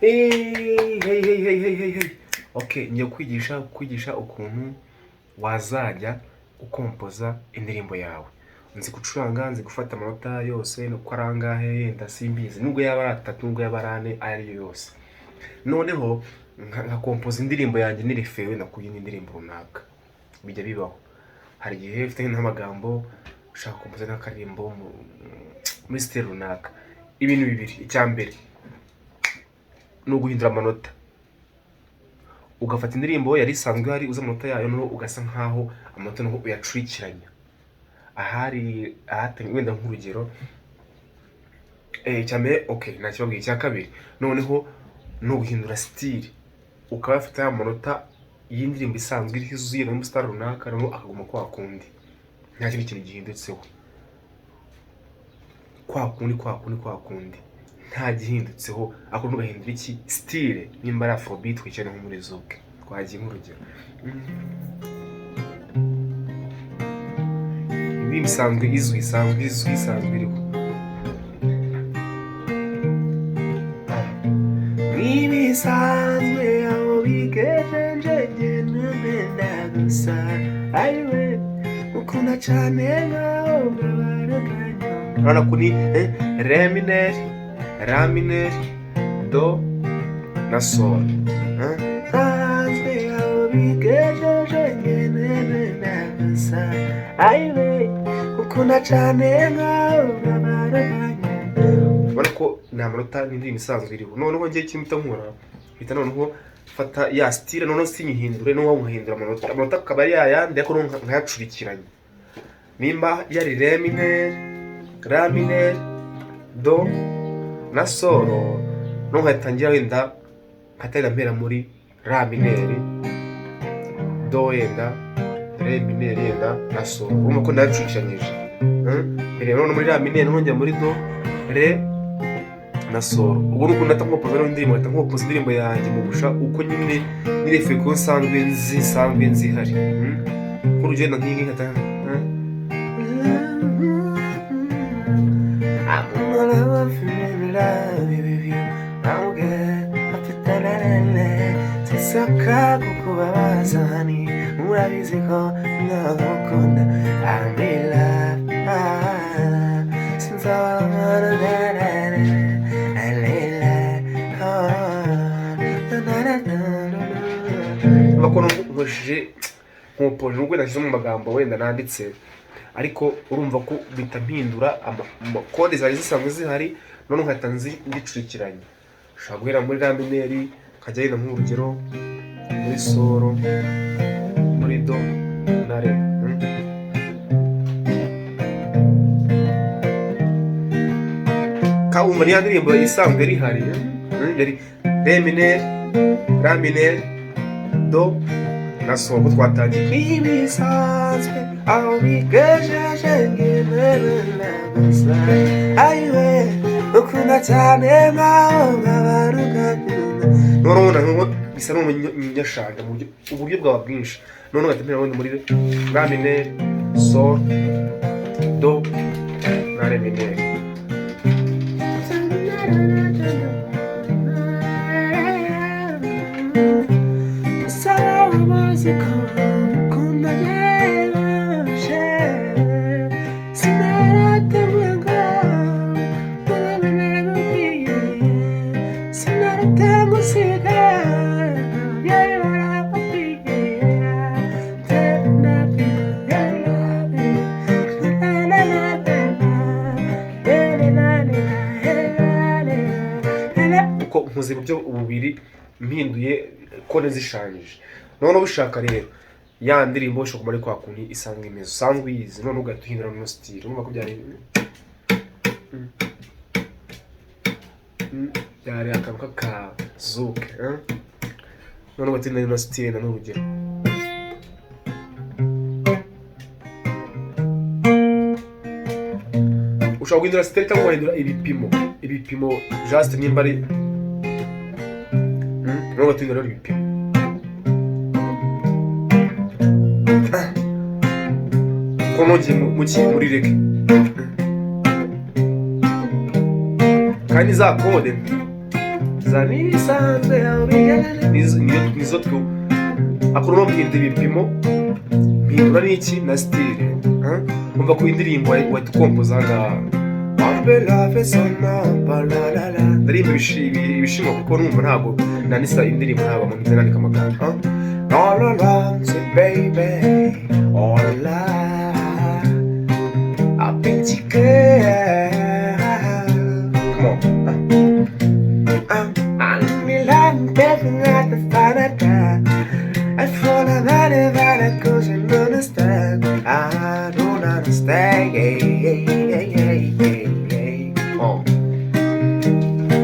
Hey. Okay, ngiye kwigisha ukuntu wazajya ukompoza indirimbo yawe. Nzi gucuranga, nzi gufata amanota yose no kwarangahe yenda simbizi. Nubwo yaba ari 3, nubwo yaba ari 4, ari yose. Noneho nka kompoza indirimbo yanjye nirefewe nakuyina indirimbo runaka. Bijya bibaho. Hari igihe ufite nk'amagambo ushaka kompoza n'akarimbo muri style runaka. Ibintu bibiri, icyambere no guhindura amanota. Ugafata indirimbo yari isanzwe hari uza amanota yayo no ugasa nkaho amanota no uyacurikiranya. Ahari wenda nk'urugero icyambere okay nakibabwiye. Icya kabiri noneho no guhindura style. Ukabafata amanota y'indirimbo isanzwe iri hizuye no star runaka no akaguma kwa kundi. Nta kintu gihindutseho. Kwa kundi nta gihindutseho, ako ntugahindura iki style. Nimba ari afrobeat twicane nko muri zouk twagiye nk'urugero ibi bisanzwe isanzwe iriho ibisanzwe aho bigejeje nenda gusa ayiwe ukunda cyane nkaho babaraganya. Urabona ko ni Re mineur, Do na Sol. Sanzwe aho bigejeje nenda gusa ayiwe ukunda cyane nkaho babaraganya. Urabona ko ni amanota n'indirimbo isanzwe iriho. Noneho ngiye kimita nkora bita noneho fata ya style noneho sinyihindure no wamuhindura amanota akaba ari yayandi ariko nkayacurikiranye. Nimba yari Re mineur, Do na Sol no nkatangira wenda nkatera mpera muri La mineur, Do yenda Re mineur yenda na Sol. Urumva ko ndacurikiranyije. Rero no muri La mineur no njya muri Do, Re na Sol. Ubwo nuko ndatankopoza n'indirimbo ndatankopoza indirimbo yanjye mu gusha uko nyine nirefe ko sanzwe nzihari. Nk'urugendo nk'igi nkata saka kukubabaza ni murabizi ko ndagukunda amila sinzabana bakono nkoshije nkopoje ubwo nashyize mu magambo wenda nanditse ariko urumva ko bita mpindura kode zari zisanzwe zihari none nkata ndicurikiranye. Ushaka guhera muri La mineur kajya yenda nk'urugero muri Sol, muri Do na Re. Kaumva niya ndirimbo isanzwe iri hari yari Re mineur, La mineur, Do na Sol ko twatangiye. Ibisanzwe aho bigejeje ngemerera gusa ayiwe ukunda cyane nkaho babaruganya. None ngo bisa n'umunyashanga mu uburyo bwawe bwinshi. None ugatembera wenda muri La mineur, Sol, Do na Re mineur. Nkoze buryo ububiri mpinduye kone zishanyije. None ubishaka rero ya ndirimbo ushaka kumara kwa kuni isanzwe imeze usanzwe yize none ugatuhindura no style. Urumva ko byari akantu ka zouk none ugatindana no style na n'urugero. Ushaka guhindura style cyangwa guhindura ibipimo just nimba ari none ugatindana ibipimo. Konoje muri rege kandi za kode za n'ibisanzwe aho bigejeje nizo tu akora no mpindura ibipimo mpindura n'iki na style umva ko indirimbo watukompoza ngaha ndarimba ibishimwa kuko numva ntabwo nandisa indirimbo ntabwo mu nzira nandika amagambo all along say baby all alive I've been together come on I'm in living at the final time I fall about it that I couldn't understand I don't understand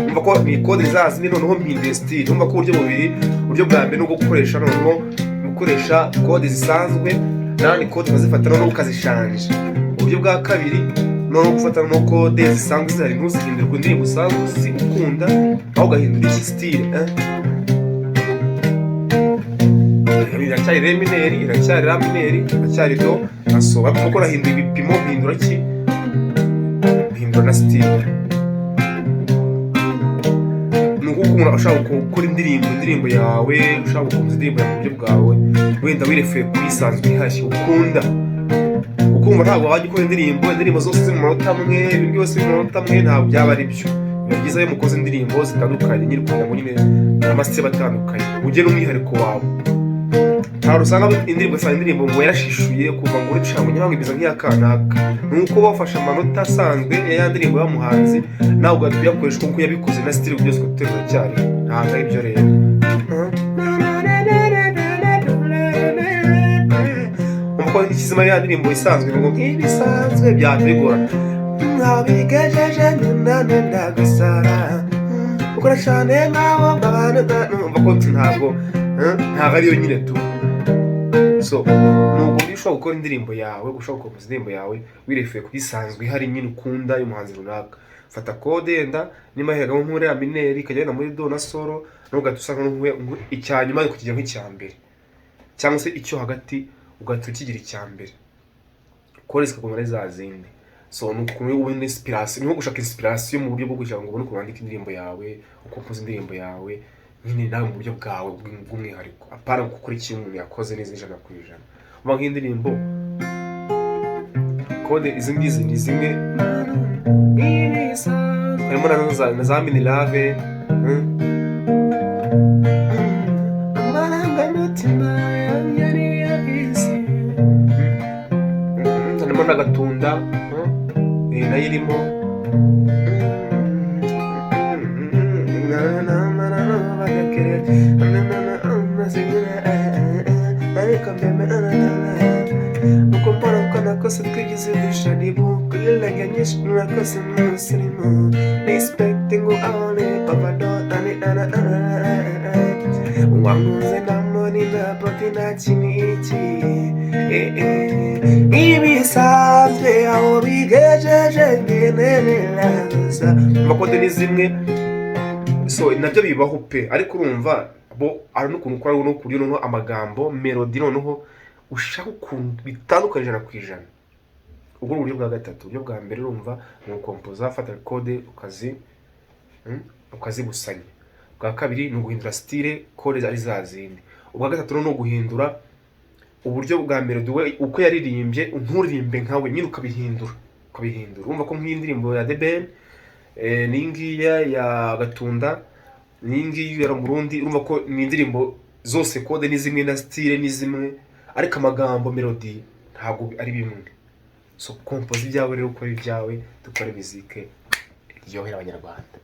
umva ko ni kode zazi noneho mpinduye style umva ko uburyo bubiri uburyo bwa mbere no gukoresha noneho gukoresha kode zisanzwe nani kode bazifata noneho ukazishanje uburyo bwa kabiri noneho gufata no kode zisanzwe zari ntuzihindure ku ndirimbo usanzwe ukunda aho gahindura iki style iracyari re mineri iracyari la mineri iracyari do nasoba kuko rahindura ibipimo mpindura ki mpindura na style nuko umuntu ashaka gukora indirimbo yawe ushaka gukomeza indirimbo yawe mu buryo bwawe wenda wirefuye kuyisanzwe ihashye ukunda ukumva ntabwo wajya ukora indirimbo zose ziri mu manota amwe ibintu byose biri mu manota amwe ntabwo byaba ari byo biba byiza iyo mukoze indirimbo zitandukanye nyine kugira ngo nyine amasitebe atandukanye ugire n'umwihariko wawe ntabwo usanga indirimbo ngo yarashishuye kuva ngo urica ngo nyamara imeze nk'iya kanaka nuko bafashe amanota asanzwe ya ndirimbo y'umuhanzi nawe ugahita uyakoresha kuko yabikoze na style byose guterura cyane ntabwo ari byo rero umva ikizima ya ndirimbo isanzwe ngo nk'ibisanzwe byatugora ntabigejeje nenda gusara ukora cyane nkaho abantu umva ko ntabwo ariyo nyine tu so nubwo ushobora gukora indirimbo yawe ushobora gukomeza indirimbo yawe wirefuye kuyisanzwe ihari nyine ukunda y'umuhanzi runaka fata kode yenda nimba hega nk'ure ya mineri ikajyana muri do na solo n'ugahita usanga icya nyuma kukijya nk'icya mbere cyangwa se icyo hagati ugahita ukigira icya mbere kode zikaguma za zindi so nukuntu ubona inspiration niho gushaka inspiration mu buryo bwo kugira ngo ubone uko wandika indirimbo yawe ukompoza indirimbo yawe nyine nawe mu buryo bwawe bw'umwihariko apana gukora ikintu umuntu yakoze neza 100%. Uba nk'indirimbo kode izi ngizi ni zimwe harimo na za mini lave harimo n'agatunda nayo irimo uko mbona ko nakoze twigize dushanibu kulilenga nyinshi nakoze n'umusirimu respecting only overdose wanguze na money na poti na chinichi ibisanzwe aho bigejeje ngenelelaza makode ni zimwe so nabyo bibaho pe ariko urumva bo ari n'ukuntu ukora no kuri no amagambo melody noneho ushaka ukuntu bitandukanye 100%. ubwo uburyo bwa gatatu uburyo bwa mbere urumva mu composer afata code ukazibusanya bwa kabiri ni uguhindura style code ari zazindi ubwa gatatu no guhindura uburyo bwa melody we uko yaririmbye unturirimbe nkawe nyine ukabihindura urumva ko nk'indirimbo ya The Ben ningiya ya gatunda ningi yara Murundi urumva ko ni indirimbo zose code ni zimwe na style ni zimwe ariko amagambo melody ntabwo ari bimwe so compose ibyawe rero ukora ibyawe dukora musique iryohera abanyarwanda.